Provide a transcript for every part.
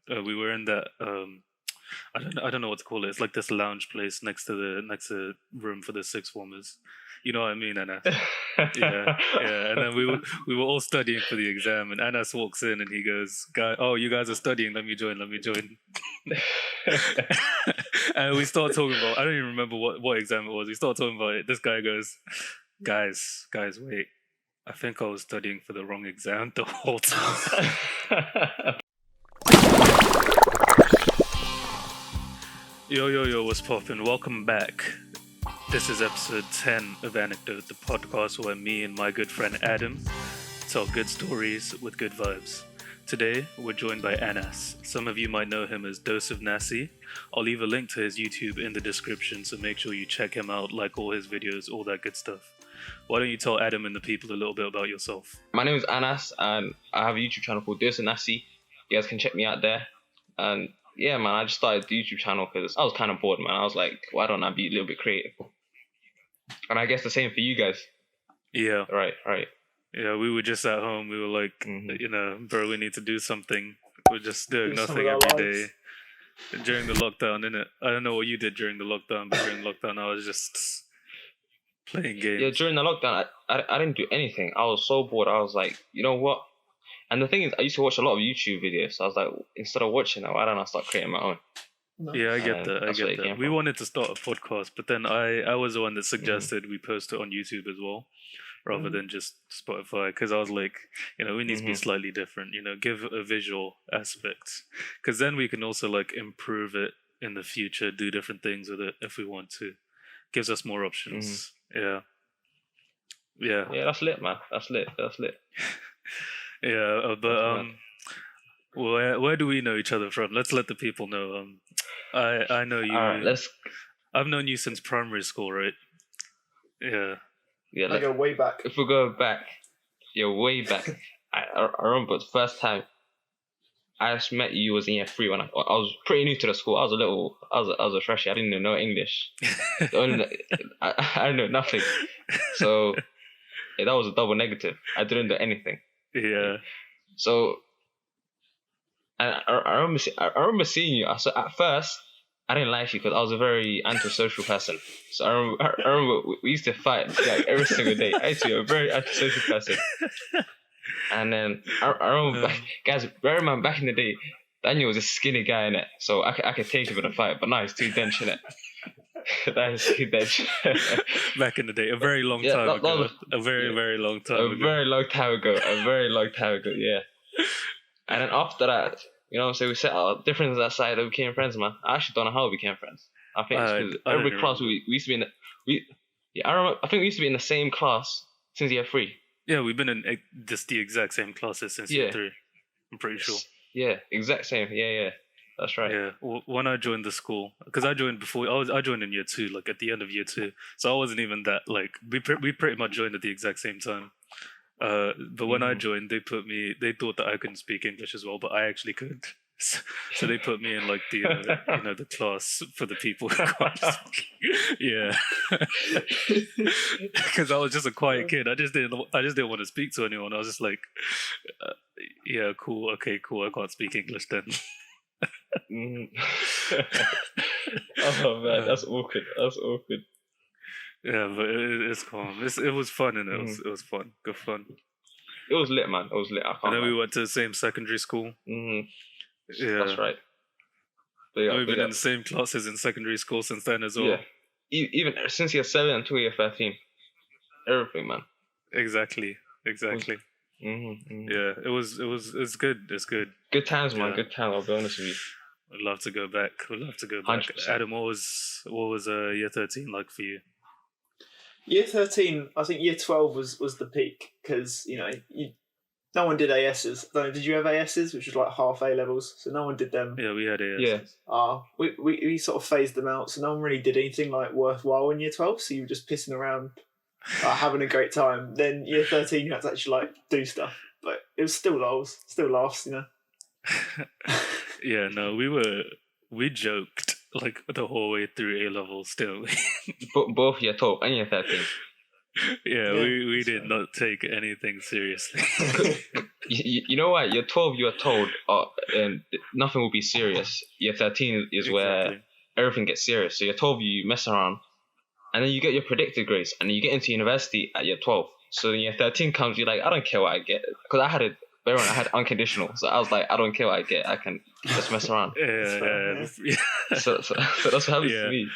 We were in that I don't know what to call it. It's like this lounge place next to the room for the sixth formers. You know what I mean, Anas? Yeah, yeah. And then we were all studying for the exam, and Anas walks in and he goes, "Guy, oh, you guys are studying. Let me join. Let me join." And we start talking about. I don't even remember what exam it was. We start talking about it. This guy goes, "Guys, wait. I think I was studying for the wrong exam the whole time." Yo, what's poppin'? Welcome back. This is episode 10 of Anecdote, the podcast where me and my good friend Adam tell good stories with good vibes. Today, we're joined by Anas. Some of you might know him as DoseOfNasi. I'll leave a link to his YouTube in the description, so make sure you check him out, like all his videos, all that good stuff. Why don't you tell Adam and the people a little bit about yourself? My name is Anas, and I have a YouTube channel called DoseOfNasi. You guys can check me out there. And yeah, man, I just started the YouTube channel because I was kind of bored, man. I was like, why don't I be a little bit creative? And I guess the same for you guys. Yeah. Right. Yeah, we were just at home. We were like, bro, we need to do something. We're just doing nothing every day. During the lockdown, innit? I don't know what you did during the lockdown, but during lockdown, I was just playing games. Yeah, during the lockdown, I didn't do anything. I was so bored. I was like, you know what? And the thing is, I used to watch a lot of YouTube videos. So I was like, instead of watching that, why don't I start creating my own? No. Yeah, I get that. We wanted to start a podcast, but then I was the one that suggested we post it on YouTube as well, rather than just Spotify, because I was like, we need to be slightly different, give a visual aspect, because then we can also like improve it in the future, do different things with it if we want to. Gives us more options. Yeah, that's lit, man. That's lit. Yeah, but where do we know each other from? Let's let the people know. I know you. All right, I've known you since primary school, right? Yeah. Yeah, I go way back. If we go back, way back. I remember the first time I just met you was in year 3 when I was pretty new to the school. I was a freshie. I didn't even know English. I didn't know nothing. So that was a double negative. I didn't do anything. Yeah. So I remember seeing you. So at first I didn't like you because I was a very antisocial person. So I remember we used to fight like every single day. I used to be a very antisocial person. And then I remember, guys, bear in mind, back in the day, Daniel was a skinny guy in it, so I could take him in a fight. But now he's too dense in it. That is too dense. Back in the day, a very long time ago. A very long time ago. A very long time ago, yeah. And then after that, so we set our differences aside and became friends, man. I actually don't know how we became friends. I think it's because every class we used to be in I remember, I think we used to be in the same class since year 3. Yeah, we've been in just the exact same classes since year 3. I'm pretty sure. Yeah, exact same. Yeah. That's right. Yeah, when I joined the school, because I joined before, I joined in year 2, like at the end of year 2. So I wasn't even that, like, we pretty much joined at the exact same time. But when I joined, they thought that I couldn't speak English as well, but I actually could. So they put me in like the the class for the people who can't speak. Yeah, because I was just a quiet kid. I just didn't want to speak to anyone. I was just like, yeah, cool, okay, cool. I can't speak English then. Oh man, that's awkward. Yeah, but it's calm. It was fun, and it was fun. Good fun. It was lit, man. It was lit. And then we went to the same secondary school. Yeah, that's right. We've been in the same classes in secondary school since then as well. Yeah, even since year 7 until year 13. Everything, man. Exactly. Yeah, it's good. It's good. Good times, man. Good times. I'll be honest with you. I'd love to go back. 100%. Adam, what was year 13 like for you? Year 13, I think year 12 was the peak because no one did ASs. Did you have ASs, which was like half A levels? So no one did them. Yeah, we had ASs. Yeah. We sort of phased them out, so no one really did anything like worthwhile in year 12. So you were just pissing around, having a great time. Then year 13, you had to actually like do stuff, but it was still laughs, Yeah, no, we joked like the whole way through A level still. Both year 12 and year 13. Yeah, Yeah, we that's did right. not take anything seriously. You know what? You're 12. You are told, nothing will be serious. Year 13 is where Exactly. everything gets serious. So you're 12, you mess around, and then you get your predicted grades, and you get into university at year 12. So then year 13 comes, you're like, I don't care what I get, because I had unconditional. So I was like, I don't care what I get. I can just mess around. That's fair, Yeah. So that's what happens Yeah. to me.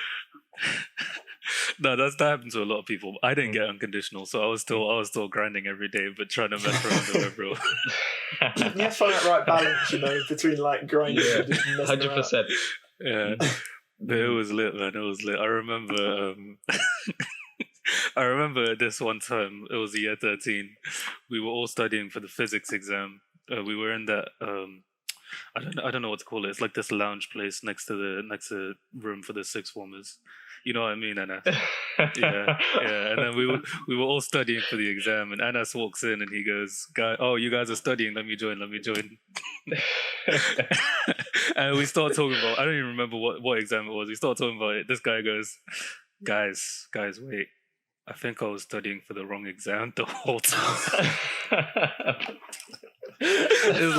No, that happened to a lot of people. I didn't get unconditional, so I was still grinding every day, but trying to mess around with everyone. You have to find that right balance, between like grinding and just messing around. 100%. Yeah, but it was lit, man. It was lit. I remember. I remember this one time. It was year 13. We were all studying for the physics exam. We were in that. I don't know what to call it. It's like this lounge place next to the room for the sixth formers. You know what I mean, Anas? Yeah. And then we were all studying for the exam, and Anas walks in and he goes, you guys are studying. Let me join. And we start talking about. I don't even remember what exam it was. We start talking about it. This guy goes, guys, wait. I think I was studying for the wrong exam the whole time. It was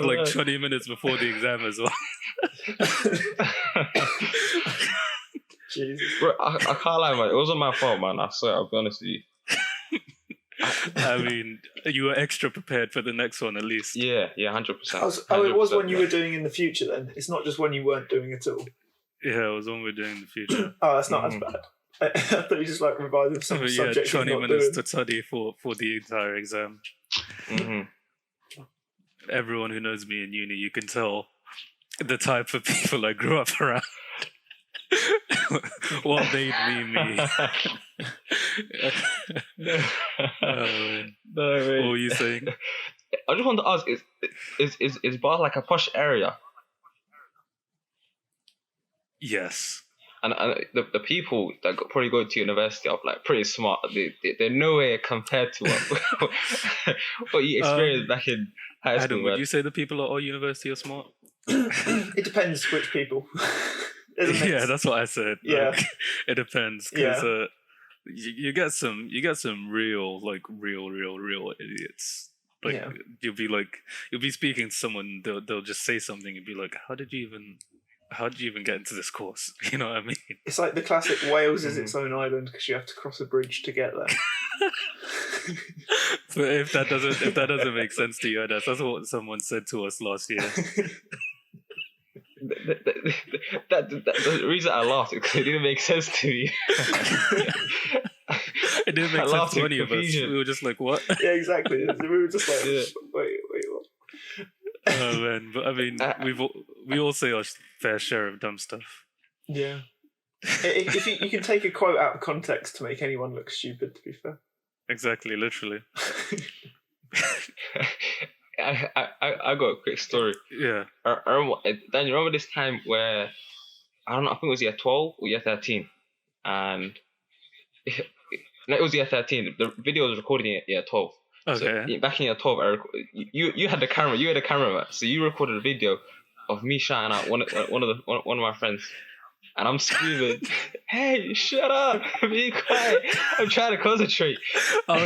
like 20 minutes before the exam as well. Jesus. Bro, I can't lie, man. It wasn't my fault, man. I swear, I'll be honest with you. I mean, you were extra prepared for the next one at least. Yeah, 100%. It was one you were doing in the future then? It's not just one you weren't doing at all? Yeah, it was one we're doing in the future. Oh, that's not as bad. I thought you just like revising some subject. 20 minutes to study for the entire exam. Mm-hmm. Everyone who knows me in uni, you can tell the type of people I grew up around. What made me. No, what were you saying? I just want to ask: is Bath like a posh area? Yes. And the people that probably go to university are like pretty smart. They're nowhere compared to what you experienced back in high school. Adam, would you say the people at our university are smart? It depends which people. Yeah, that's what I said. Yeah, like, it depends because you get some real idiots. Like you'll be speaking to someone, they'll just say something and be like, how did you even get into this course? You know what I mean? It's like the classic Wales is its own island because you have to cross a bridge to get there. But if that doesn't make sense to you, that's what someone said to us last year. The reason I laughed is because it didn't make sense to me. It didn't make sense to any of us. We were just like, what? Yeah, exactly. We were just like, wait, what? Oh man, but I mean, we all say our fair share of dumb stuff. Yeah. If you can take a quote out of context to make anyone look stupid, to be fair. Exactly, literally. I got a quick story. Yeah. Dan, you remember this time where I don't know, I think it was year 12 or year 13, and no, it was year 13. The video was recorded in year 12. Okay. So back in year 12, you had the camera. You had the camera, so you recorded a video of me shouting out one of my friends, and I'm screaming, "Hey, shut up! Be quiet! I'm trying to concentrate." I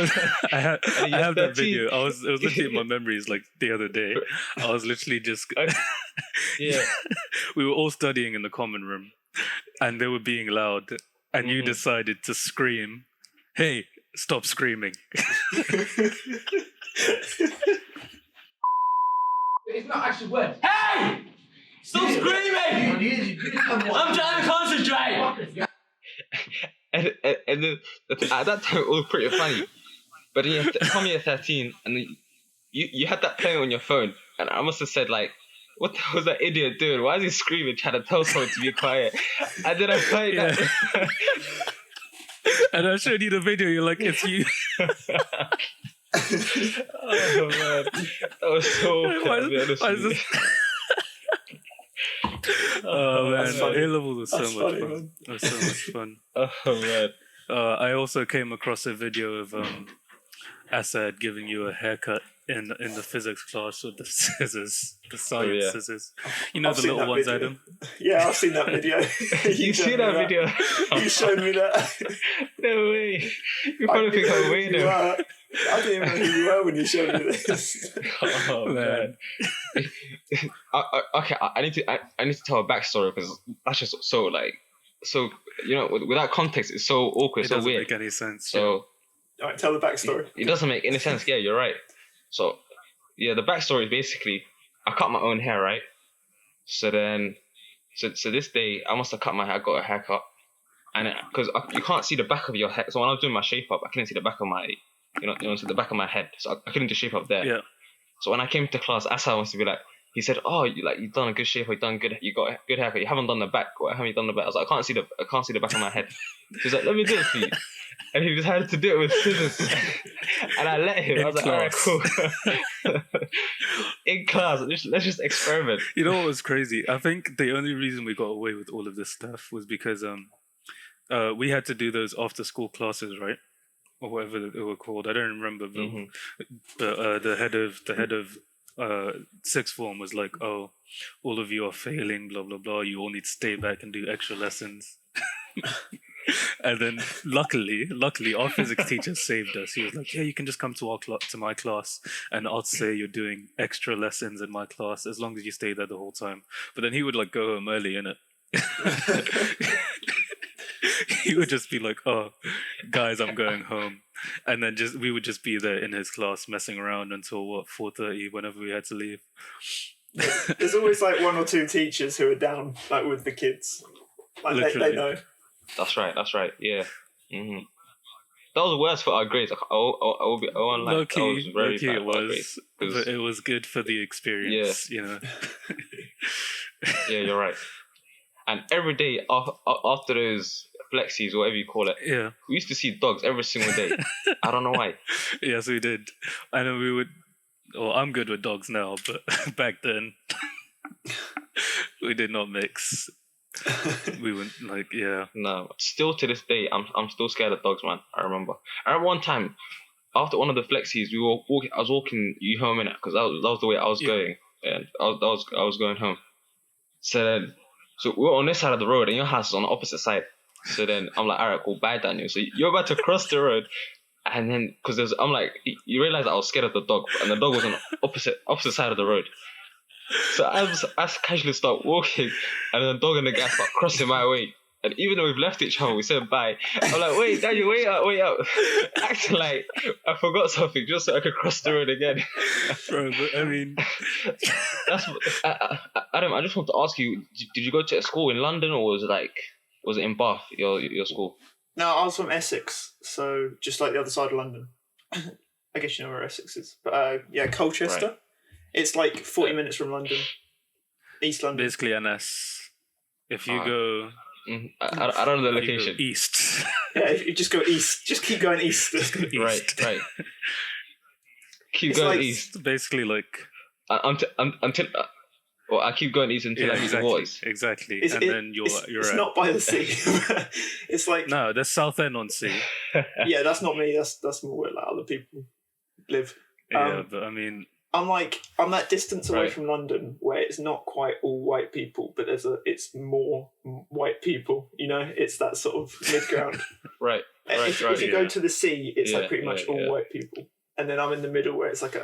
have that video. It was literally in my memories like the other day. I was literally just yeah. We were all studying in the common room, and they were being loud, and you decided to scream, "Hey, stop screaming!" It's not actually words. Hey! Stop screaming! I'm trying to concentrate! And then at that time it was pretty funny. But then you come year 13 and then you had that playing on your phone, and I must have said like, what the hell is that idiot doing? Why is he screaming trying to tell someone to be quiet? And then I played that. And I showed you the video, you're like, it's you. Oh man, that was so funny. Oh man, A levels was so much fun. It was so much fun. Oh man. I also came across a video of Assad giving you a haircut in the physics class with the scissors, the science yeah. scissors. You know I've the seen little that ones, video. Adam. Yeah, I've seen that video. You showed see me that video? You showed me that. No way. You probably think I'm weirdo. I didn't even know who you were when you showed me this. Oh man. Okay, I need to tell a backstory because that's just so without context, it's so awkward, It so doesn't weird. make any sense. So All right, tell the backstory. it doesn't make any sense. Yeah, you're right. So yeah, the backstory is basically I cut my own hair, right? So then, so this day I must have cut my hair, got a haircut, and because you can't see the back of your head. So when I was doing my shape up, I couldn't see the back of my, so the back of my head. So I couldn't do shape up there. Yeah. So when I came to class, Asa wants to be like, he said, "Oh, you've done a good shape, you got a good haircut. You haven't done the back. Why haven't you done the back?" I was like, I can't see the back of my head. He's like, "Let me do it for you." And he decided to do it with scissors. And I let him. I was like, "All right, cool." In class, let's just experiment. You know what was crazy? I think the only reason we got away with all of this stuff was because we had to do those after school classes, right? Or whatever they were called. I don't remember, but the head of sixth form was like, "Oh, all of you are failing, blah blah blah. You all need to stay back and do extra lessons." And then luckily our physics teacher saved us. He was like, "Yeah, you can just come to my class and I'll say you're doing extra lessons in my class as long as you stay there the whole time." But then he would like go home early, innit? He would just be like, "Oh, guys, I'm going home," and then we would just be there in his class messing around until 4:30, whenever we had to leave. There's always like one or two teachers who are down like with the kids. Like they know. That's right. Yeah. Mm-hmm. That was worse for our grades. I won't lie. Low key, It was, but it was good for the experience. Yeah. You know. Yeah, you're right. And every day after those flexies, or whatever you call it, yeah, we used to see dogs every single day. I don't know why. Yes, we did. I know we would. Well, I'm good with dogs now, but back then we did not mix. We went like, yeah. No, still to this day, I'm still scared of dogs, man. I remember one time after one of the flexies, we were walking. I was walking you home in it because that was the way I was going, and I was going home. So we were on this side of the road, and your house is on the opposite side. So then I'm like, all right, cool, bye, Daniel. So you're about to cross the road, and then because I'm like, you realize I was scared of the dog, and the dog was on the opposite side of the road. So I casually start walking, and then the dog and the guy start crossing my way. And even though we've left each other, we said bye. I'm like, "Wait, Daniel, wait up." Acting like I forgot something just so I could cross the road again. Bro, but I mean, that's Adam. I just want to ask you: did you go to a school in London, or was it in Bath? Your school? No, I was from Essex, so just like the other side of London. I guess you know where Essex is, but yeah, Colchester. Right. It's like 40 minutes from London, East London. Basically, Anas. If you go. I don't know the location. East. Yeah, if you just go east. Just keep going east. Right. Keep it's going like, east. Basically, like until I keep going east until I see the voice. Exactly, then you're. It's not by the sea. It's like no, there's Southend on sea. Yeah, that's not me. That's more where like other people live. Yeah, but I mean. I'm that distance away from London where it's not quite all white people, but it's more white people. You know, it's that sort of mid ground. Right. If you go to the sea, it's like pretty much all white people, and then I'm in the middle where it's like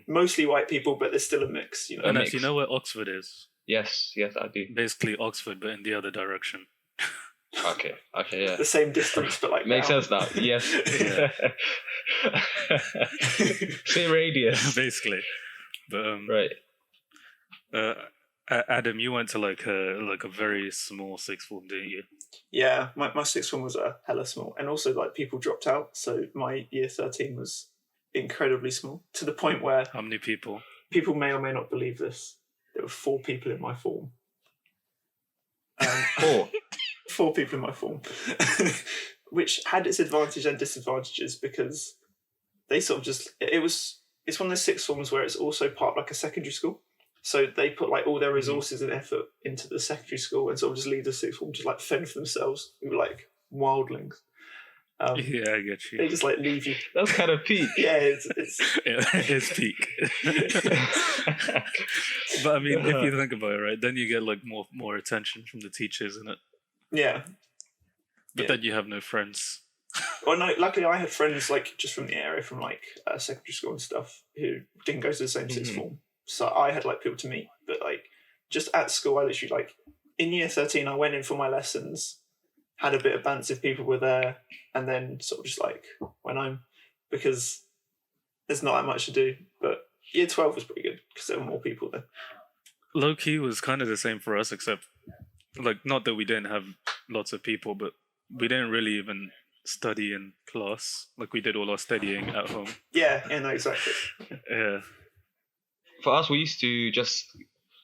mostly white people, but there's still a mix. You know, and you know where Oxford is? Yes, I do. Basically Oxford, but in the other direction. Okay, yeah. The same distance, but like makes sense now. Yes. Same radius, basically. But right. Adam, you went to like a very small sixth form, didn't you? Yeah, my sixth form was hella small, and also like people dropped out, so my year 13 was incredibly small to the point where how many people? People may or may not believe this. There were 4 people in my form. 4 people in my form, which had its advantages and disadvantages because they sort of just it's one of the sixth forms where it's also part of like a secondary school, so they put like all their resources and effort into the secondary school and sort of just leave the sixth form just like fend for themselves. We were like wildlings, Yeah, I get They you. just like leave you. That's kind of peak. Yeah, it's Yeah, it's peak. But I mean, if you think about it, right, then you get like more attention from the teachers, and it. yeah. But Yeah. then you have no friends. Well, no, luckily I had friends like just from the area, from like secondary school and stuff, who didn't go to the same sixth form. So I had like people to meet, but like just at school, I literally like in year 13, I went in for my lessons, had a bit of banter if people were there, and then sort of just like went home because there's not that much to do. But year 12 was pretty good because there were more people there. Low key was kind of the same for us, except like not that we didn't have lots of people, but we didn't really even study in class. Like we did all our studying at home. Yeah, no, exactly. Yeah. For us, we used to just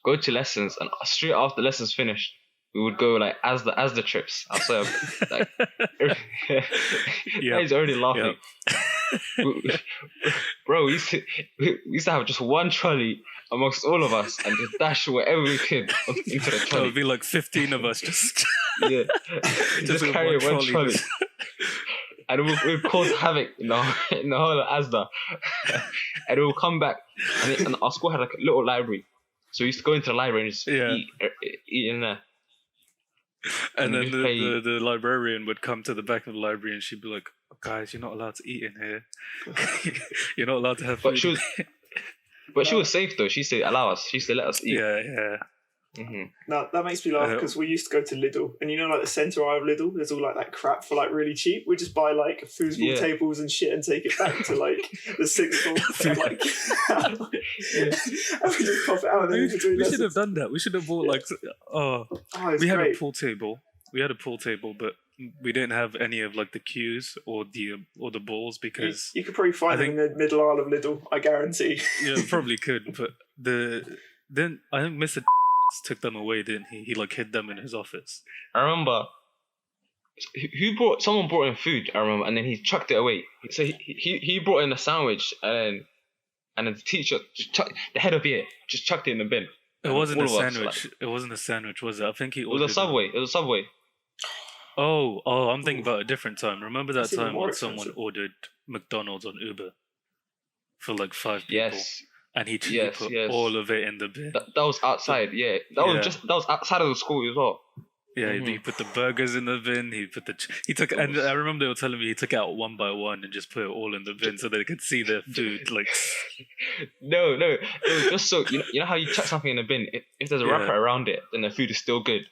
go to lessons, and straight after lessons finished, we would go like as the trips. So like, Yeah. he's already laughing. Bro, we used to have just one trolley amongst all of us and just dash wherever we could into the There trolley. would be like 15 of us just Yeah, just with carry one one trolley. just- And we'd cause havoc in the whole of Asda. And we'll come back, and our school had like a little library. So we used to go into the library and just Yeah. eat in there. And then we play- the librarian would come to the back of the library and she'd be like, oh, guys, you're not allowed to eat in here. You're not allowed to have food. But she was safe though. She said allow us. She said let us eat. Yeah. No, that makes me laugh because we used to go to Lidl, and you know, like the centre aisle of Lidl, there's all like that crap for like really cheap. We just buy like foosball tables and shit and take it back to like the sixth floor, and, like, and we just pop it out. And then We should have done that. We should have bought like, it's we had great. a pool table. We had a pool table, but we didn't have any of like the cues or the balls because You could probably find I them in the middle aisle of Lidl, I guarantee. yeah, probably could. But then I think Mr. took them away, didn't he? He like hid them in his office. I remember someone brought in food, I remember, and then he chucked it away. So he brought in a sandwich, and then the teacher the head of it just chucked it in the bin. It And wasn't a all of us, sandwich. It wasn't a sandwich, was it? I think he It was ordered a Subway. It was a Subway. Oh, I'm thinking about a different time. Remember that That's even time more when someone expensive. ordered McDonald's on Uber for like 5 people, Yes. and he Yes, put yes. all of it in the bin. That was outside, yeah. That was outside of the school as well. Yeah, he put the burgers in the bin. He put he took, and I remember they were telling me he took out one by one and just put it all in the bin so they could see their food. Like, No, it was just so you know how you chuck something in the bin. If there's a wrapper around it, then the food is still good.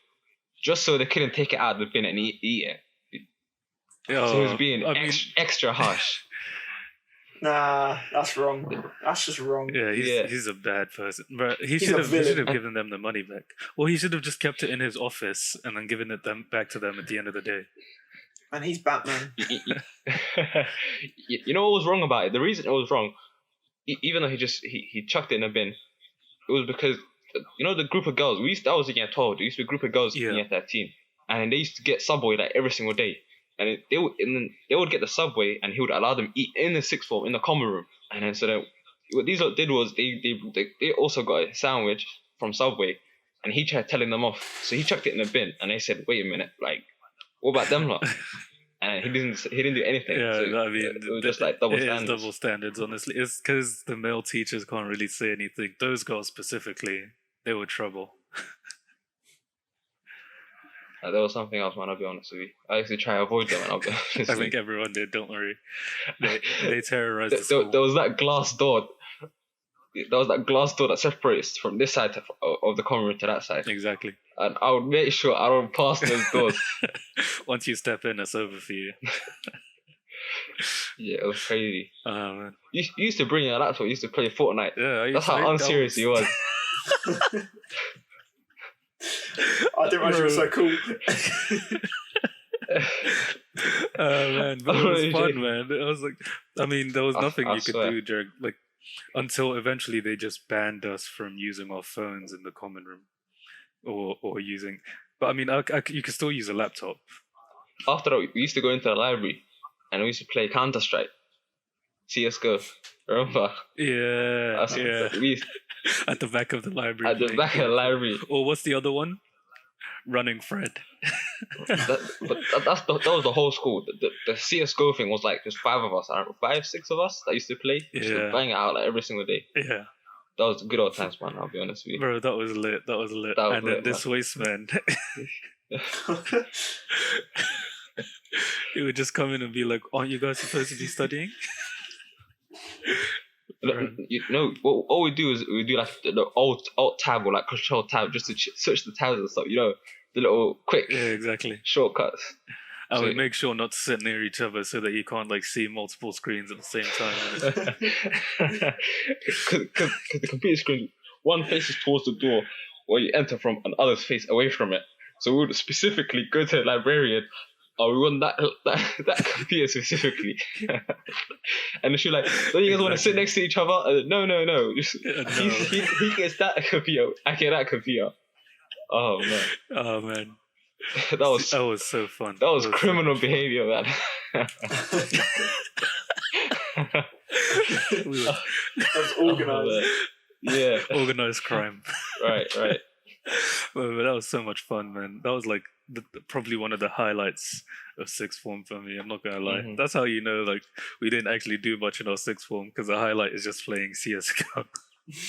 Just so they couldn't take it out of the bin and eat it. So he was being extra harsh. Nah, that's wrong. That's just wrong. yeah, he's a bad person. But he He's should a have villain. given them the money back. Well, he should have just kept it in his office and then given it back to them at the end of the day. And he's Batman. You know what was wrong about it? The reason it was wrong, even though he chucked it in a bin, it was because you know the group of girls. That was in year 12. There used to be a group of girls in year 13, and they used to get Subway like every single day. And they would get the Subway, and he would allow them eat in the sixth form in the common room. And then so then what these lot did was they also got a sandwich from Subway, and he tried telling them off. So he chucked it in the bin, and they said, "Wait a minute, like, what about them lot?" And he didn't do anything. Yeah, so I mean, it was just like double it is standards. double standards. Honestly, it's because the male teachers can't really say anything. Those girls specifically, they were trouble. There was something else, man. I'll be honest with you. I used to try to avoid them, and I'll be honest with I you. think everyone did. Don't worry. They terrorized the school. There was that glass door. There was that glass door that separates from this side of the common room to that side. Exactly. And I would make sure I don't pass those doors. Once you step in, it's over for you. Yeah, it was crazy. Man. You used to bring your laptop. You used to play Fortnite. Yeah, That's how unserious he was. I didn't realize you were so cool. Man, but it was fun, man. It was like, I mean, there was nothing I you could swear. do during like until eventually they just banned us from using our phones in the common room, or using. But I mean, you could still use a laptop. After that, we used to go into the library, and we used to play Counter-Strike, CS:GO. Remember? Yeah, yeah. We used, At the back of the library. at the back of the library. Or what's the other one? running Fred. That was the whole school. The CS:GO thing was like there's 5 of us, I don't know, 5, 6 of us that used to play. We used to bang it out like every single day. Yeah. That was good old times, man. I'll be honest with you. Bro, that was lit. That was And then lit, this waste man, he would just come in and be like, "Aren't you guys supposed to be studying?" You know, all we do is we do like the alt tab or like control tab just to switch the tabs and stuff. You know, the little quick exactly shortcuts. I would make sure not to sit near each other so that you can't like see multiple screens at the same time. Because the computer screen, one faces towards the door where you enter from, and others face away from it. So we would specifically go to the librarian. Oh, we want that computer specifically. And she's like, don't you guys want to sit next to each other? No. Just, he gets that computer, I get that computer. Oh, man. That was so fun. That was criminal behavior, man. That's organised. Yeah. Organised crime. Right. But that was so much fun, man. That was like probably one of the highlights of sixth form for me. I'm not gonna lie. Mm-hmm. That's how you know, like, we didn't actually do much in our sixth form because the highlight is just playing CS:GO.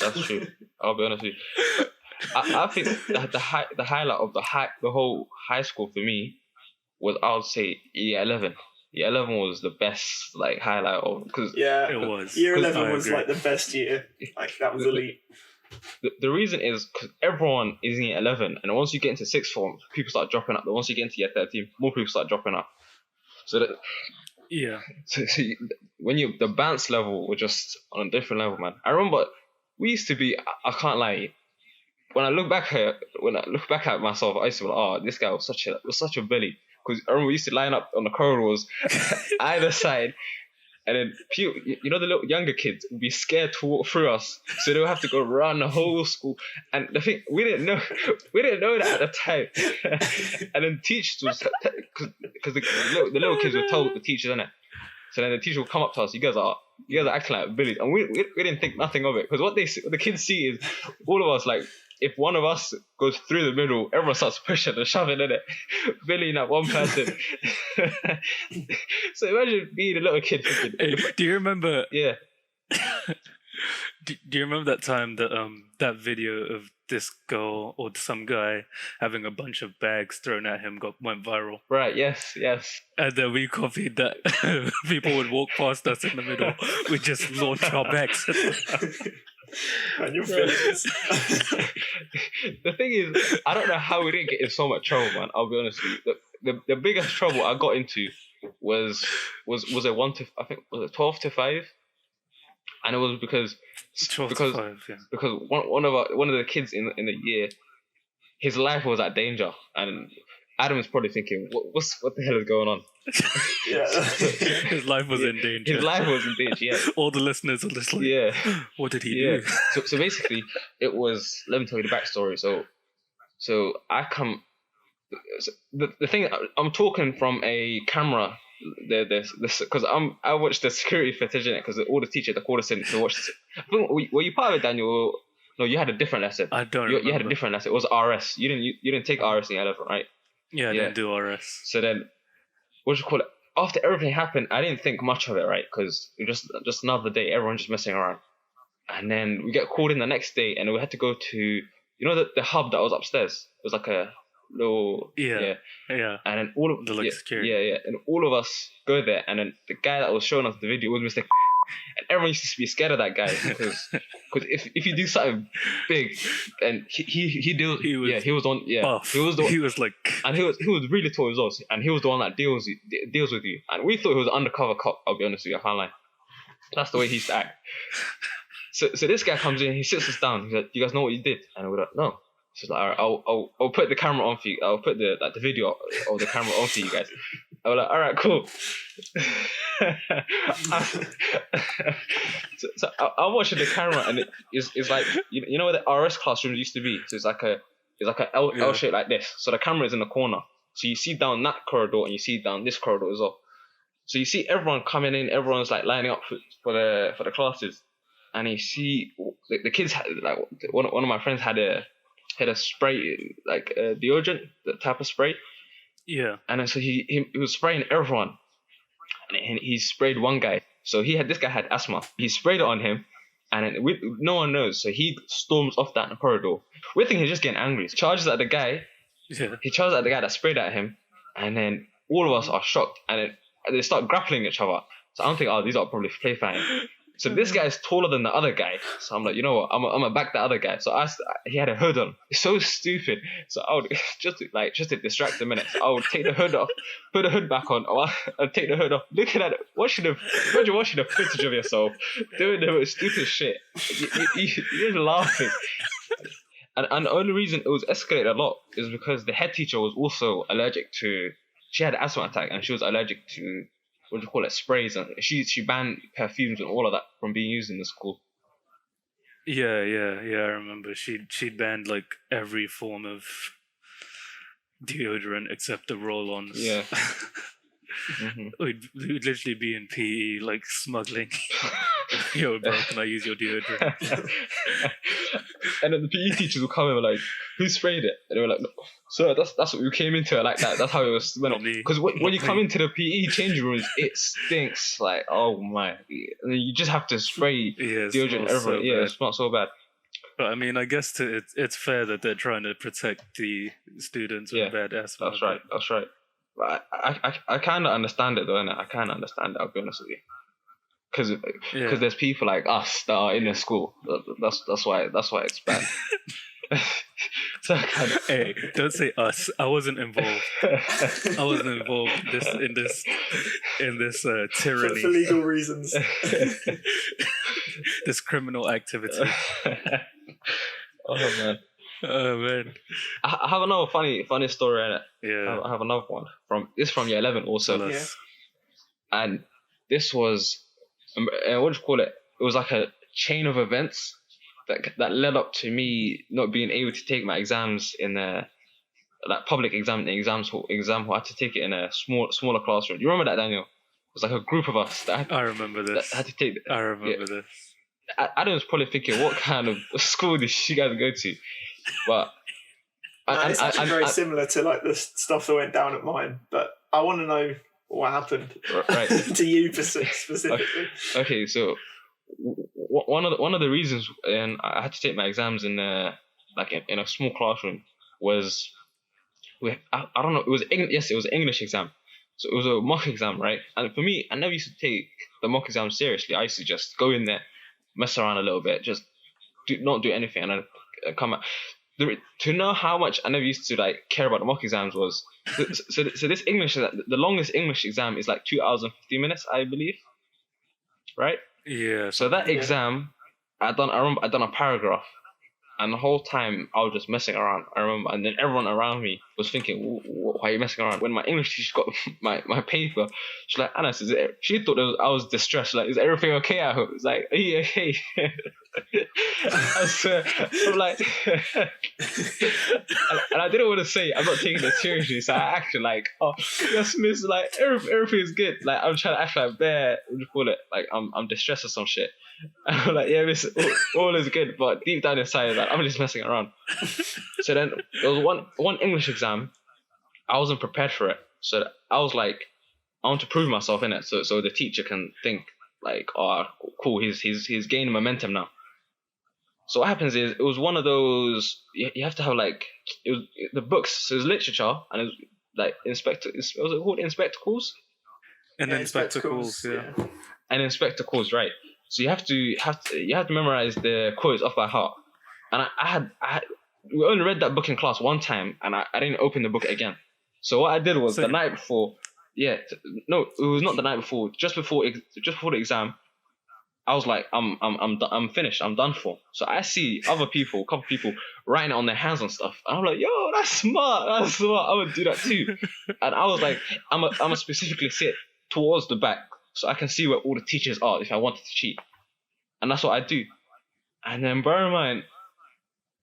That's true. I'll be honest with you. I think the highlight of the whole high school for me was, I would say, year 11. Year 11 was the best like highlight of, because it was. Year 11 was like the best year. Like that was elite. The reason is because everyone is in year 11, and once you get into sixth form, people start dropping out. But once you get into year 13, more people start dropping out. So that when the bounce level was just on a different level, man. I remember we used to be. I can't lie. When I look back at myself, I used to be like, oh, this guy was such a bully. Because I remember we used to line up on the corridors either side, and then people, you know, the little younger kids would be scared to walk through us, so they would have to go around the whole school. And the thing, we didn't know that at the time. And then teachers was, because the little kids were told the teachers, innit? So then the teacher would come up to us, you guys are acting like bullies, and we didn't think nothing of it, because what the kids see is all of us, like, if one of us goes through the middle, everyone starts pushing and shoving in it, bullying that one person. So imagine being a little kid thinking, hey, do you remember? Yeah. Do you remember that time that that video of this girl or some guy having a bunch of bags thrown at him went viral? Right. Yes. And then we copied that. People would walk past us in the middle. We just launch our bags. And you're finished. The thing is, I don't know how we didn't get in so much trouble, man. I'll be honest with you. The biggest trouble I got into was it 1 to, I think, was it 12 to 5? And it was because 12 to 5, yeah. Because one of the kids in the year, his life was at danger, and Adam is probably thinking, what the hell is going on? Yeah. His life was in danger. His life was in danger, yeah. All the listeners are just like, what did he do? So basically, it was, let me tell you the backstory. So I come, the thing, I'm talking from a camera, because I watched the security footage in it, because all the teachers, they called us in to watch this. I think, were you part of it, Daniel? No, you had a different lesson. I don't remember. You had a different lesson. It was RS. You didn't take RS in 11, right? Yeah, I didn't do RS. So then, what do you call it? After everything happened, I didn't think much of it, right? Because it was just another day, everyone just messing around. And then we get called in the next day, and we had to go to, you know, the hub that was upstairs. It was like a little yeah. And then all of the security. Yeah. And all of us go there, and then the guy that was showing us the video was Mr. And everyone used to be scared of that guy because if you do something big, and he was like, and he was really tall as well, and he was the one that deals with you, and we thought he was an undercover cop. I'll be honest with you, I can't lie. That's the way he used to act. So this guy comes in, he sits us down. He's like, "You guys know what you did?" And we're like, "No." She's like, "All right, I'll put the camera on for you. I'll put the video of the camera on for you guys." I was like, "All right, cool." so I'm watching the camera, and it's like, you know where the RS classroom used to be. So it's like a L shape like this. So the camera is in the corner. So you see down that corridor, and you see down this corridor as well. So you see everyone coming in. Everyone's like lining up for the classes, and you see the kids had, like, one of my friends had had a spray, like deodorant, the type of spray. Yeah. And then so he was spraying everyone. And he sprayed one guy. So this guy had asthma. He sprayed it on him. And then no one knows. So he storms off that corridor. We think he's just getting angry. He charges at the guy. Yeah. He charges at the guy that sprayed at him. And then all of us are shocked. And then they start grappling each other. So I'm thinking, these are probably play fighting. So this guy is taller than the other guy. So I'm like, you know what? I'm gonna back the other guy. So he had a hood on. It's so stupid. So I would just to distract the minute. So I would take the hood off, put the hood back on. I'd take the hood off, looking at it, imagine watching the footage of yourself doing the most stupid shit. You're just laughing. And the only reason it was escalated a lot is because the head teacher was also allergic to. She had an asthma attack and she was allergic to. What do you call it? Sprays, and she banned perfumes and all of that from being used in the school. Yeah. I remember she'd banned like every form of deodorant except the roll-ons. Yeah. Mm-hmm. We'd literally be in PE like smuggling. Yo, bro, can I use your deodorant? And then the PE teachers would come in and were like, "Who sprayed it?" And they were like, "No, sir, that's what we came into it like that. That's how it was." Because when you come into the PE changing rooms, it stinks like, oh my. And then you just have to spray deodorant everywhere. Yeah, it's not so bad. But I mean, I guess it's fair that they're trying to protect the students with bad asthma. That's right. But I kind of understand it though, innit? I kind of understand it, I'll be honest with you. Because there's people like us that are in the school. That's why it's bad. So hey, don't say us. I wasn't involved. in this tyranny for legal reasons. This criminal activity. Oh man. I have another funny story in it. Yeah. I have another one from year 11 also. Yeah. And this was what do you call it? It was like a chain of events that led up to me not being able to take my exams in like public exam hall. I had to take it in a smaller classroom. Do you remember that, Daniel? It was like a group of us I remember this. That had to take. I remember this. Adam's probably thinking, what kind of school did you guys go to? But it's actually very similar to like the stuff that went down at mine. But I want to know what happened right. to you specifically. Okay, so one of the reasons I had to take my exams in a small classroom was I don't know, it was an English exam. So it was a mock exam, right? And for me, I never used to take the mock exam seriously. I used to just go in there, mess around a little bit, just not do anything, and then come out. To know how much I never used to like care about the mock exams was so this English, the longest English exam is like 2 hours and 15 minutes, I believe, right? Yeah. So that exam, I remember I done a paragraph, and the whole time I was just messing around. I remember, and then everyone around me was thinking, "Why are you messing around?" When my English teacher got my paper, she's like, "Anas, she thought I was distressed. Like, is everything okay at home?" It's like, "Are you okay?" I swear, I'm like, and I didn't want to say I'm not taking it seriously, so I acted like, "Oh, yes, miss, like everything is good." Like I'm trying to act like what do you call it? Like I'm distressed or some shit. And I'm like, "Yeah, miss, all is good," but deep down inside, like I'm just messing around. So then there was one English exam. I wasn't prepared for it, so I was like, I want to prove myself in it, so the teacher can think like, "Oh, cool, he's gaining momentum now." So what happens is, it was one of those, you have to have like, it was the books, so it was literature, and it was like was it called Inspectacles? And then spectacles, yeah. And Inspectacles, right? So you have to memorize the quotes off by heart. And we only read that book in class one time, and I didn't open the book again. So what I did was the night before, no, it was not the night before, just before the exam, I was like, I'm finished, I'm done for. So I see a couple people writing it on their hands and stuff, and I'm like, yo, that's smart. I would do that too. And I was like, I'm specifically sit towards the back so I can see where all the teachers are if I wanted to cheat, and that's what I do. And then bear in mind,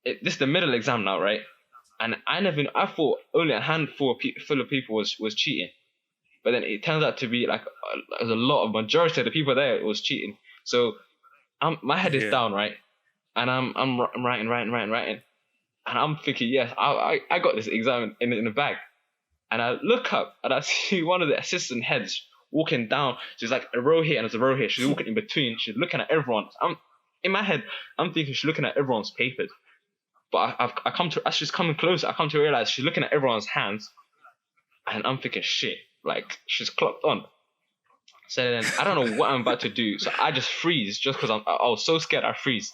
this is the middle exam now, right? And I thought only a handful of people was cheating, but then it turns out to be like there's a majority of the people there was cheating. So my head is down, right? And I'm writing. And I'm thinking, yes, I got this exam in the bag. And I look up and I see one of the assistant heads walking down. She's like a row here and there's a row here. She's walking in between. She's looking at everyone. In my head, I'm thinking she's looking at everyone's papers. But as she's coming closer, I come to realize she's looking at everyone's hands. And I'm thinking, shit, like she's clocked on. So then I don't know what I'm about to do. So I just freeze just because I was so scared I freeze.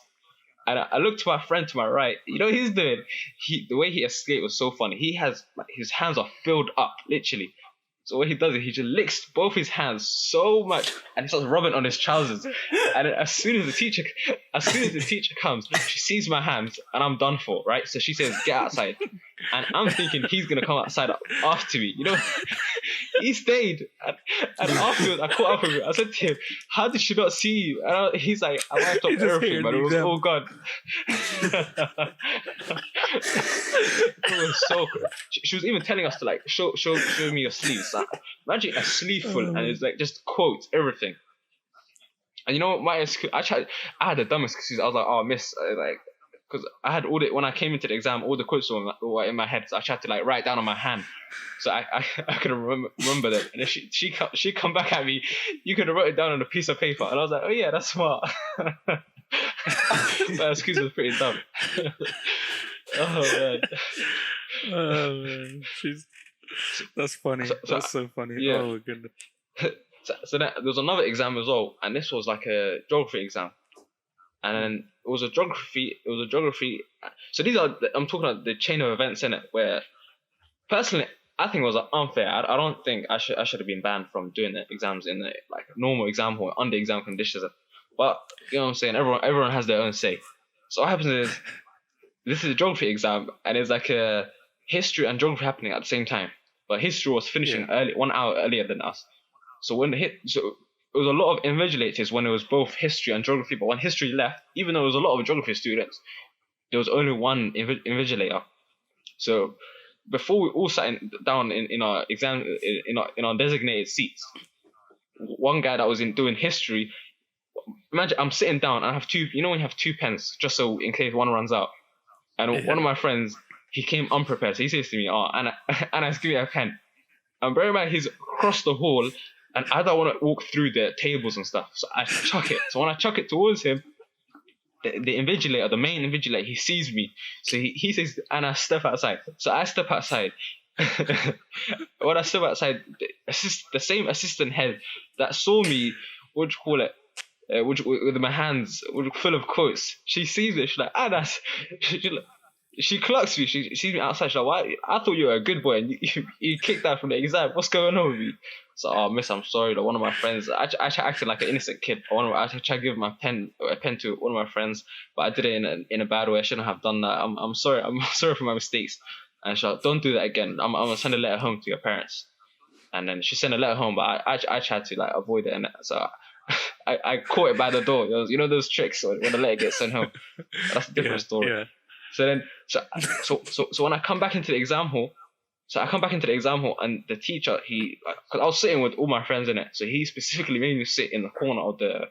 And I looked to my friend to my right. You know what he's doing? The way he escaped was so funny. He has, like, his hands are filled up, literally. So what he does is he just licks both his hands so much, and he starts rubbing on his trousers. And then as soon as the teacher comes, she sees my hands, and I'm done for, right? So she says, "Get outside." And I'm thinking he's gonna come outside after me. You know, he stayed, and afterwards I caught up with him. I said to him, "How did she not see you?" And he's like, "I wiped up everything, but it was all gone." It was so cool. She was even telling us to like show me your sleeves. Like, imagine a sleeve full and it's like just quotes everything. And you know what, I had the dumbest excuse. I was like, "Oh, miss," like, because I had when I came into the exam, all the quotes were in my head, so I tried to like write down on my hand, so I couldn't remember them. And then she come back at me, "You could have wrote it down on a piece of paper," and I was like, "Oh yeah, that's smart." That excuse was pretty dumb. Oh man, that's funny. That's so funny. Yeah. Oh my goodness. So there was another exam as well, and this was like a geography exam. And then it was a geography. So I'm talking about the chain of events in it, where personally I think it was unfair. I don't think I should have been banned from doing the exams in the like normal exam hall under exam conditions. But you know what I'm saying? Everyone has their own say. So what happens is this is a geography exam, and it's like a history and geography happening at the same time. But history was finishing early, 1 hour earlier than us. So it was a lot of invigilators when it was both history and geography. But when history left, even though there was a lot of geography students, there was only one invigilator. So before we all sat down in our exam in our designated seats, one guy that was doing history. Imagine I'm sitting down and I have two. You know when you have two pens, just so in case one runs out. And one of my friends, he came unprepared. So he says to me, "Oh, Anna, give me a pen." And bear in mind, he's across the hall, and I don't want to walk through the tables and stuff. So I chuck it. So when I chuck it towards him, the invigilator, the main invigilator, he sees me. So he says, "Anna, step outside." So I step outside. When I step outside, the same assistant head that saw me, what do you call it? With my hands full of quotes, she sees it. She's like, "Anna," she clocks me. She sees me outside. She's like, "Why? I thought you were a good boy, and you kicked out from the exam. What's going on with you?" So, "Oh, miss, I'm sorry. Like, one of my friends, I acted like an innocent kid. I tried to give a pen to one of my friends, but I did it in a bad way. I shouldn't have done that. I'm sorry. I'm sorry for my mistakes." And she's like, "Don't do that again. I'm gonna send a letter home to your parents." And then she sent a letter home, but I tried to like avoid it, and so I caught it by the door. You know those tricks when the letter gets sent home. That's a different story. Yeah. So when I come back into the exam hall, and the teacher, because I was sitting with all my friends in it, so he specifically made me sit in the corner of the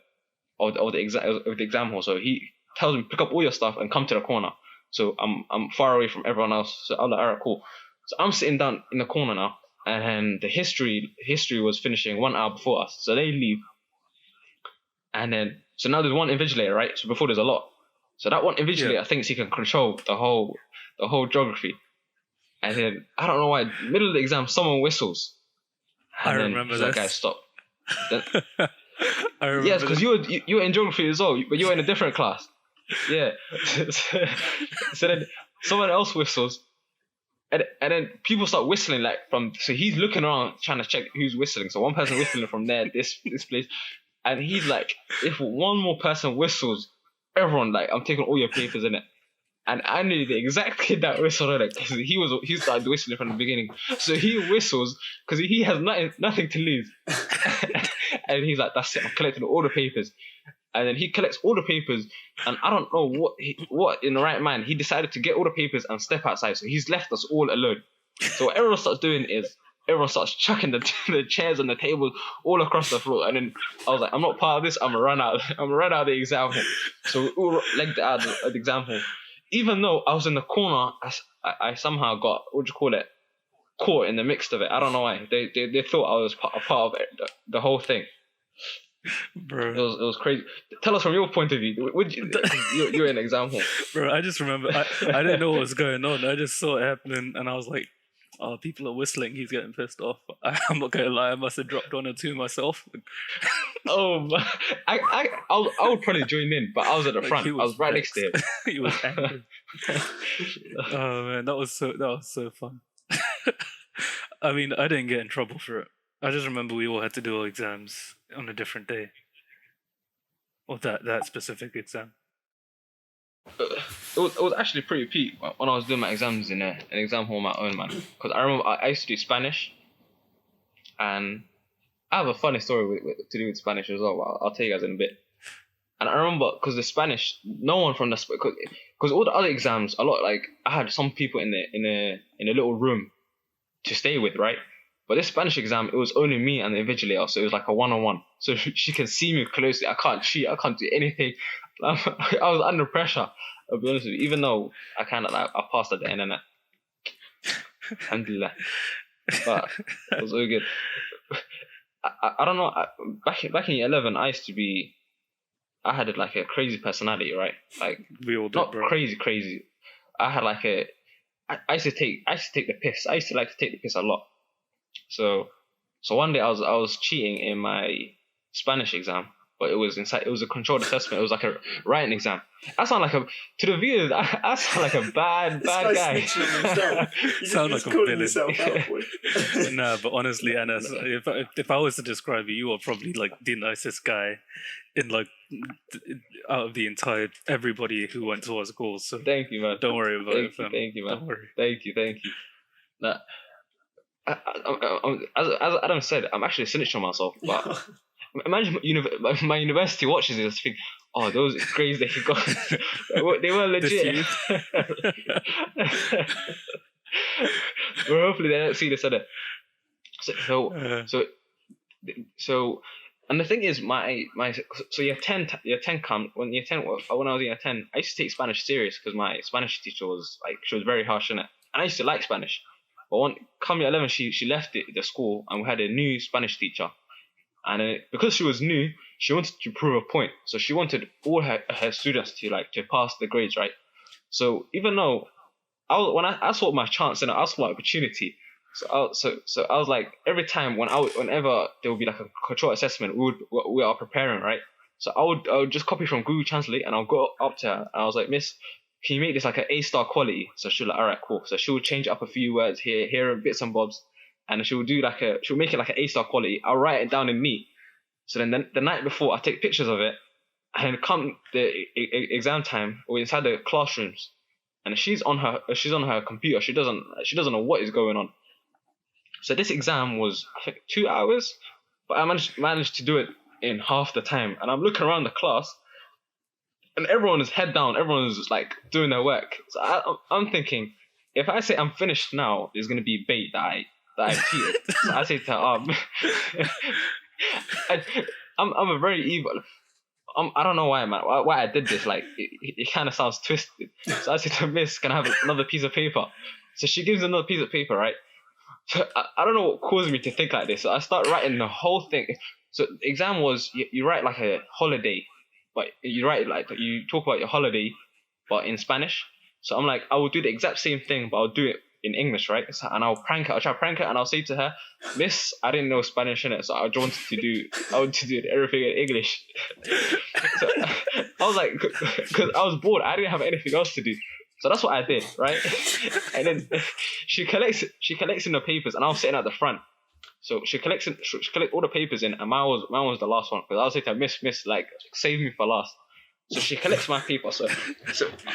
exam hall. So he tells me, "Pick up all your stuff and come to the corner." So I'm far away from everyone else. So I'm like, "Alright, cool." So I'm sitting down in the corner now, and the history was finishing 1 hour before us. So they leave, and then so now there's one invigilator, right? So before there's a lot. So that one invigilator thinks he can control the whole geography. And then I don't know why, middle of the exam, someone whistles. And I remember that guy stopped. I remember. Yes, because you were in geography as well, but you were in a different class. Yeah. So then someone else whistles, and then people start whistling so he's looking around trying to check who's whistling. So one person whistling from there, this place, and he's like, if one more person whistles, everyone, like, I'm taking all your papers in it. And I knew the exact kid that whistled on it, because he started whistling from the beginning. So he whistles because he has nothing to lose. And he's like, "That's it, I'm collecting all the papers." And then he collects all the papers, and I don't know what in the right mind, he decided to get all the papers and step outside. So he's left us all alone. So what everyone starts doing is, everyone starts chucking the chairs and the tables all across the floor. And then I was like, "I'm not part of this. I'm gonna run out of the exam hall." So we all legged out of the exam hall. even though I was in the corner, I somehow got, caught in the mix of it. I don't know why. They thought I was a part of it, the whole thing. Bro. It was crazy. Tell us from your point of view. You're an example. Bro, I just remember I didn't know what was going on. I just saw it happening and I was like, oh, people are whistling, he's getting pissed off. I'm not gonna lie, I must have dropped one or two myself. Oh, I would probably join in, but I was at the front. I was right next to him. He was angry. Oh man, that was so fun. I mean, I didn't get in trouble for it. I just remember we all had to do our exams on a different day. Or that specific exam. It was actually pretty peak when I was doing my exams in an exam hall on my own, man. Because I remember I used to do Spanish, and I have a funny story to do with Spanish as well. But I'll tell you guys in a bit. And I remember because the Spanish, no one from the because all the other exams, a lot like I had some people in a little room to stay with, right? But this Spanish exam, it was only me and the invigilator, so it was like a one-on-one. So she can see me closely. I can't cheat. I can't do anything. I was under pressure. I'll be honest with you. Even though I passed at the end, innit? Alhamdulillah. But it was all good. I don't know. Back in year 11, I had like a crazy personality, right? Like we all did, not bro. crazy. I had like I used to take the piss. I used to like to take the piss a lot. So one day I was cheating in my Spanish exam, but it was a controlled assessment. It was like a writing exam. I sound like to the viewers. I sound like a bad guy. You sound like a villain. Nah, but honestly, Anas, if I was to describe you are probably like the nicest guy in like out of the entire everybody who went to our school. So thank you, man. Don't worry about it, fam. Thank you, man. Don't worry. Thank you. Nah, as Adam said, I'm actually a snitch on myself. But imagine my university watches this, think, oh, those grades they got, they were legit. Well, hopefully they don't see this other. So, and the thing is, year 10 come when I was in year 10, I used to take Spanish serious because my Spanish teacher was very harsh in it, and I used to like Spanish. But come year 11, she left the school, and we had a new Spanish teacher. And because she was new, she wanted to prove a point. So she wanted all her students to pass the grades, right? So even though I saw my chance and I saw my opportunity, so I was like, every time whenever there would be like a control assessment, we are preparing, right? So I would just copy from Google Translate, and I'll go up to her and I was like, Miss, can you make this like an A-star quality? So she'll like, all right, cool. So she'll change up a few words here, bits and bobs, and she'll make it like an A-star quality. I'll write it down in neat. So then the night before, I take pictures of it, and then come the exam time, we're inside the classrooms, and she's on her computer. She doesn't know what is going on. So this exam was, I think, 2 hours, but I managed to do it in half the time. And I'm looking around the class, and everyone is head down. Everyone's like doing their work. So I'm thinking, if I say I'm finished now, there's gonna be bait that I cheated. So I say to her, I'm a very evil. I don't know why, man. Why I did this? Like it kind of sounds twisted. So I said to Miss, can I have another piece of paper? So she gives another piece of paper, right? So I don't know what caused me to think like this. So I start writing the whole thing. So the exam was you write like a holiday, but you write like you talk about your holiday, but in Spanish. So I'm like, I will do the exact same thing, but I'll do it in English, right? So, and I'll try to prank her, and I'll say to her, Miss, I didn't know Spanish in it, so I wanted to do everything in English. So I was like, because I was bored, I didn't have anything else to do. So that's what I did, right? And then she collects in the papers, and I was sitting at the front. So she collects all the papers in, and mine was the last one, because I was saying to her, Miss, like, save me for last. So she collects my paper. So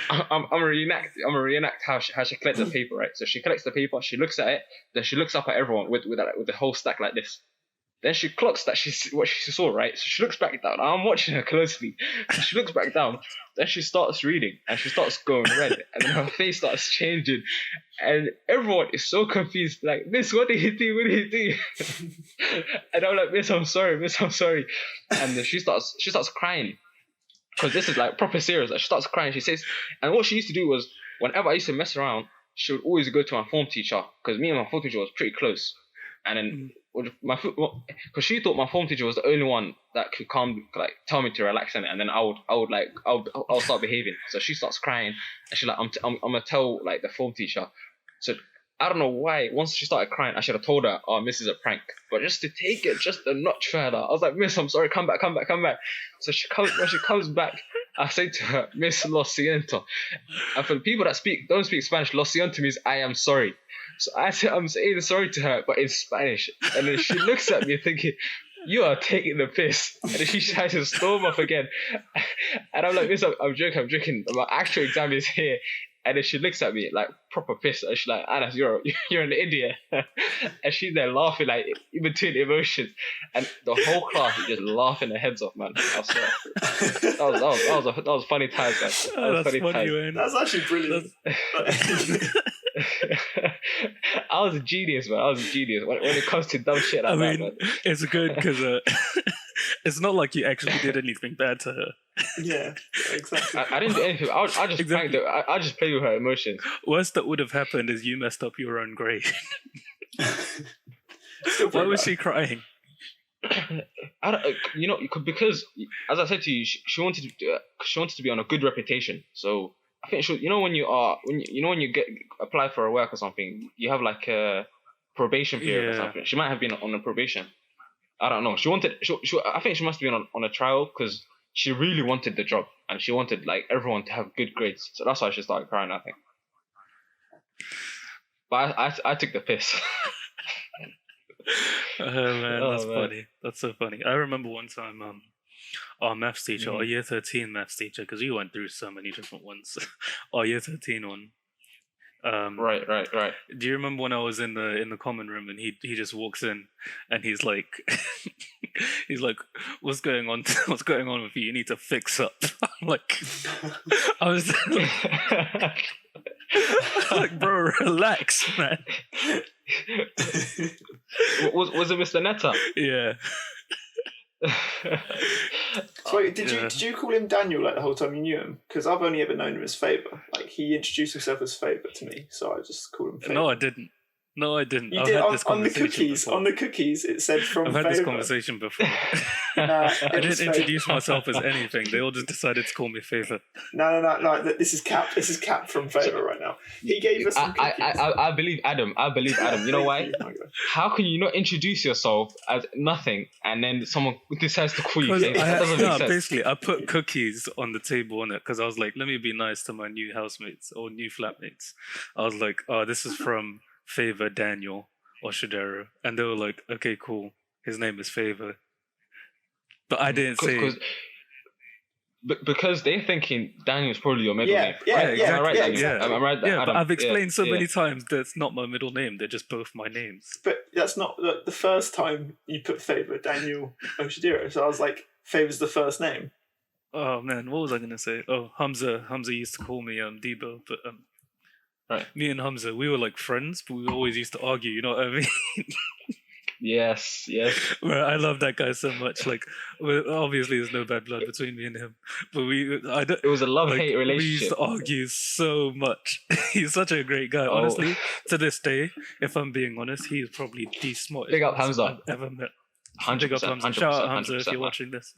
I'm gonna reenact how she collects the paper, right? So she collects the paper, she looks at it, then she looks up at everyone with the whole stack like this. Then she clocks that what she saw, right? So she looks back down. I'm watching her closely. So she looks back down. Then she starts reading, and she starts going red, and then her face starts changing, and everyone is so confused. Like, Miss, what did he do? What did he do? And I'm like, Miss, I'm sorry. And then she starts crying. because this is like proper serious. Like, she starts crying. She says, and what she used to do was, whenever I used to mess around, she would always go to my form teacher because me and my form teacher was pretty close. And then because she thought my form teacher was the only one that could like tell me to relax in it, and then I'll start behaving. So she starts crying, and she's like, I'm gonna tell like the form teacher. So I don't know why. Once she started crying, I should have told her, "Oh, Miss is a prank." But just to take it just a notch further, I was like, "Miss, I'm sorry. Come back." So when she comes back, I say to her, "Miss, lo siento." And for the people that don't speak Spanish, lo siento means I am sorry. So I'm saying sorry to her, but in Spanish. And then she looks at me thinking, "You are taking the piss." And then she tries to storm off again. And I'm like, "Miss, I'm joking. My actual exam is here." And then she looks at me like proper pissed. And she's like, "Anas, you're an idiot." And she's there laughing like in between emotions. And the whole class is just laughing their heads off, man. I swear. That was funny times, man. That's funny, man. That's actually brilliant. I was a genius, man. When it comes to dumb shit like that, man. It's good because it's not like you actually did anything bad to her. Yeah, exactly. I didn't do anything. I just Exactly. I just played with her emotions. Worst that would have happened is you messed up your own grade. Still Why pretty was bad. she crying? I don't, because as I said to you, she wanted to be on a good reputation. So I think when you apply for a work or something, you have like a probation period or Yeah. something. She might have been on a probation. I don't know. I think she must have been on a trial because she really wanted the job and she wanted like everyone to have good grades. So that's why she started crying, I think. But I took the piss. Oh man, Oh, that's man. funny. That's so funny. I remember one time, our maths teacher, Mhm. our year 13 maths teacher, because we went through so many different ones. Our year 13 one. Right. Do you remember when I was in the common room and he just walks in and he's like, he's like, "What's going on? What's going on with you? You need to fix up." I'm like, I was like, "Bro, relax, man." was it Mr. Netta? Yeah. So wait, did Yeah. you call him Daniel like the whole time you knew him? Because I've only ever known him as Faber. Like he introduced himself as Faber to me, so I just called him Faber. No, I didn't. You I've did had this on the conversation cookies. before. On the cookies, it said from I've Faber. had this conversation before. Nah, I it didn't was Faber. introduce myself as anything. They all just decided to call me Favor. No. This is Cap. This is Cap from Faber right now. He gave us some cookies. I believe Adam. You know why? Oh my God. How can you not introduce yourself as nothing and then someone decides to call you? Because That doesn't make sense. basically, I put cookies on the table on it because I was like, let me be nice to my new housemates or new flatmates. I was like, "Oh, this is from Favor Daniel Oshidero," and they were like, "Okay, cool. His name is Favor." But I didn't say. Because they're thinking Daniel's probably your middle name. Yeah, Am I right, yeah, Daniel? exactly. Am I right, Yeah, but Adam? I've explained so Yeah. many times that's not my middle name. They're just both my names. But that's not the first time you put Faber Daniel Oshidero. So I was like, Faber's the first name. Oh man, what was I gonna say? Oh, Hamza used to call me Debo, but Right. me and Hamza, we were like friends, but we always used to argue. You know what I mean? Yes. Bro, I love that guy so much. Like, obviously, there's no bad blood between me and him, but It was a love-hate We used relationship. to argue so much. He's such a great guy. Oh. Honestly, to this day, if I'm being honest, he is probably the smartest Big up, person Hamza. I've ever met. 100%. Big up Hamza. Shout out Hamza if 100%, you're man. watching this.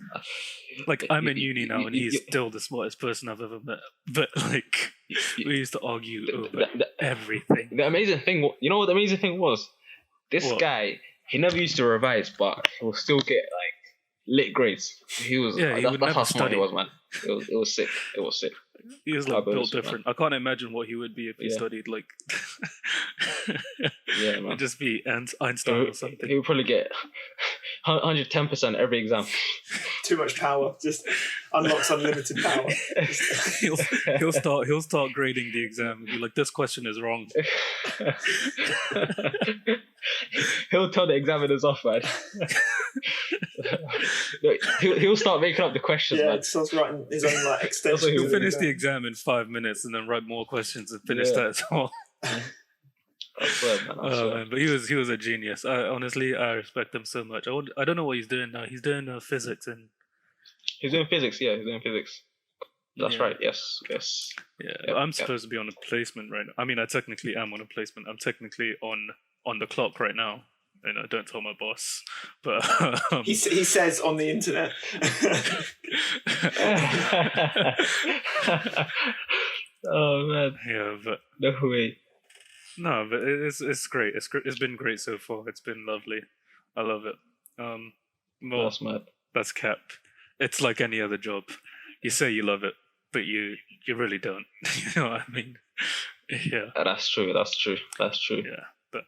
Like, I'm in uni now, and he's still the smartest person I've ever met. But like, we used to argue over everything. The amazing thing, you know what the amazing thing was? This What? guy, he never used to revise, but he will still get like lit grades. He was. Yeah, he that's would how never smart study. he was, man. It was sick. It was sick. He was I like bet built it's, man. different. I can't imagine what he would be if he Yeah. studied like. Yeah, man. It'd just be Einstein or something. He would probably get 110% every exam. Too much power. Just unlocks unlimited power. he'll start grading the exam and be like, "This question is wrong." He'll tell the examiners off, man. he'll start making up the questions, Yeah, man. it starts writing his own like extension. He'll He'll of finish the the exam in 5 minutes and then write more questions and finish Yeah. that as well. I swear, man. I Oh swear. man, but he was a genius. I respect him so much. I don't know what he's doing now. He's doing physics and He's doing physics. Yeah, he's doing physics. That's right. Yes. Yeah, Yep, I'm supposed to be on a placement right now. I mean, I technically am on a placement. I'm technically on the clock right now. Don't tell my boss. But he says on the internet. Oh man. yeah, but No way. no, but it's great. It's been great so far. It's been lovely. I love it. Well, That's mad. that's cap. It's like any other job. You say you love it, but you really don't. You know what I mean? Yeah. That's true. Yeah. But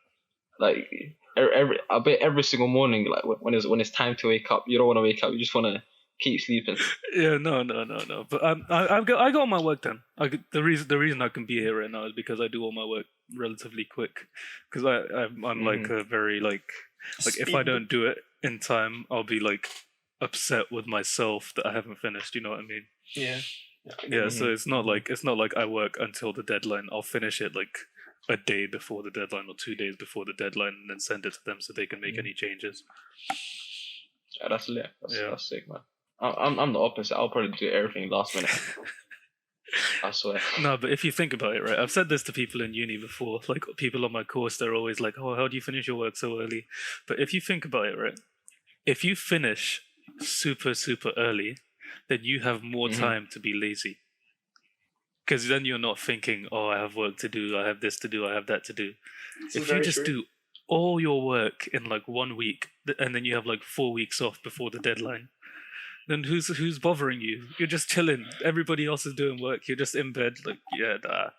Like I bet every single morning, like when it's time to wake up, you don't want to wake up. You just want to keep sleeping. yeah, no. But I got all my work done. The reason I can be here right now is because I do all my work relatively quick. Because I'm like a very like if I don't do it in time, I'll be like upset with myself that I haven't finished. You know what I mean? Yeah. Yeah. So it's not like I work until the deadline. I'll finish it like a day before the deadline or 2 days before the deadline, and then send it to them so they can make any changes. Yeah, that's lit. That's sick, man. I'm the opposite. I'll probably do everything last minute. I swear. No, but if you think about it, right? I've said this to people in uni before. Like people on my course, they're always like, "Oh, how do you finish your work so early?" But if you think about it, right? If you finish super early, then you have more time to be lazy. Because then you're not thinking, "Oh, I have work to do. I have this to do. I have that to do." If you just do all your work in like 1 week, and then you have like 4 weeks off before the deadline, then who's bothering you? You're just chilling. Everybody else is doing work. You're just in bed, like, yeah, nah,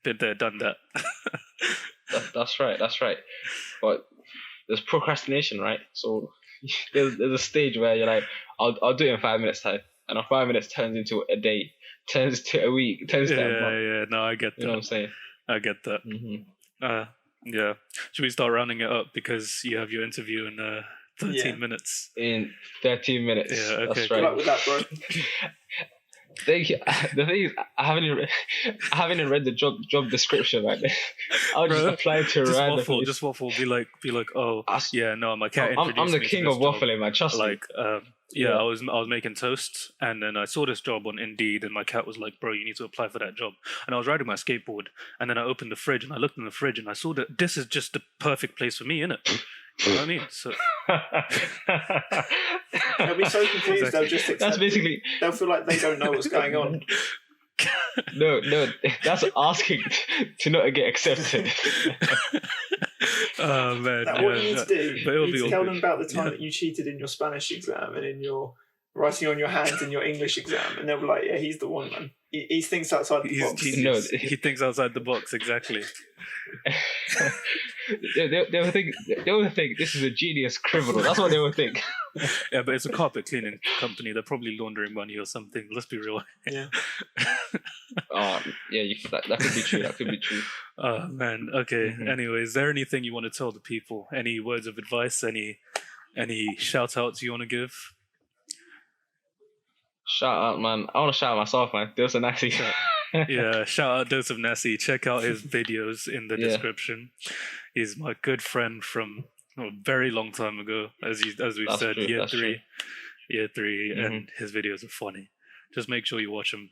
been there, done that. That's right. But there's procrastination, right? So there's a stage where you're like, I'll do it in 5 minutes time, and in 5 minutes turns into a day, turns to a week, turns to a month. Yeah. No, I get that. You know what I'm saying? I get that. Yeah. Should we start rounding it up because you have your interview in 13 minutes? In 13 minutes. Yeah, okay. That's Good right. luck with that, bro. Thank you. The thing is, I haven't even read the job description, man. I'll just apply to random. Just waffle. Be like, oh, yeah, no, my cat introduced I'm the me to king this of job. waffling, man. Trust me. Like, yeah, I was making toast, and then I saw this job on Indeed, and my cat was like, "Bro, you need to apply for that job." And I was riding my skateboard, and then I opened the fridge, and I looked in the fridge, and I saw that this is just the perfect place for me, innit? You know what I mean? So They'll be so confused. Exactly. They'll just accept That's basically They'll feel like they don't know what's going on. no. That's asking to not get accepted. oh man, That what you need to do. But it'll You be need to all tell good. them about the time that you cheated in your Spanish exam and in your writing on your hands in your English exam, and they'll be like, "Yeah, he's the one, man. He thinks outside the He's box." genius. No. He thinks outside the box, exactly. they will think this is a genius criminal. That's what they will think. Yeah, but it's a carpet cleaning company. They're probably laundering money or something. Let's be real. Yeah. Oh, yeah, that could be true. That could be true. Oh man. Okay. Anyway, is there anything you want to tell the people? Any words of advice? Any shout outs you want to give? Shout out, man. I want to shout out myself, man. DoseOfNasi. Yeah, shout out DoseOfNasi. Check out his videos in the description. He's my good friend from a very long time ago, as we've That's said, true, year that's three, and his videos are funny. Just make sure you watch them.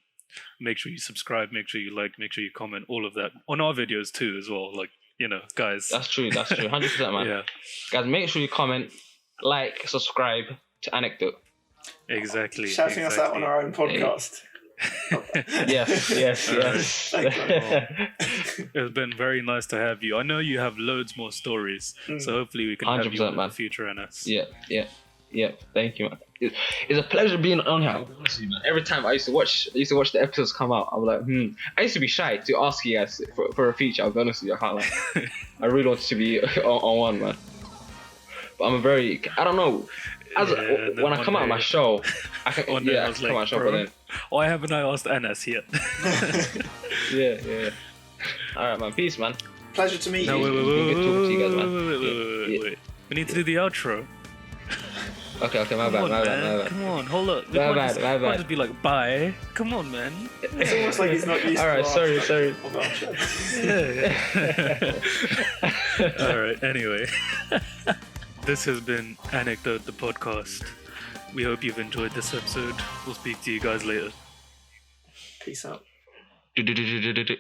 Make sure you subscribe. Make sure you like. Make sure you comment. All of that on our videos too, as well. Like, guys. That's true. 100%, man. Yeah, Guys, make sure you comment, like, subscribe to Anecdote. exactly. Shouting us out on our own podcast. Yes. It's been very nice to have you. I know you have loads more stories, so hopefully we can have you 100%, on in man. the future, Anas. Yeah. Thank you, man. It's a pleasure being on here. Honestly, man. Every time I used to watch the episodes come out, I'm like, I used to be shy to ask you guys for a feature. I'll be honest with you, I can't lie. I really want to be on one, man. But I don't know. When I come out of my show, I can come out of my show, but then. Why haven't I asked Anas yet? Yeah. Alright, man. Peace, man. Pleasure to meet No, you. Good talking to you guys, man. wait. We need to do the outro. Okay, my Come bad. on, man. Come on, hold up. We My can't bad. just be like, bye. Come on, man. It's almost like he's not used Alright, to sorry. Yeah. All right. Anyway, this has been Anecdote, the podcast. We hope you've enjoyed this episode. We'll speak to you guys later. Peace out. Do-do-do-do-do-do.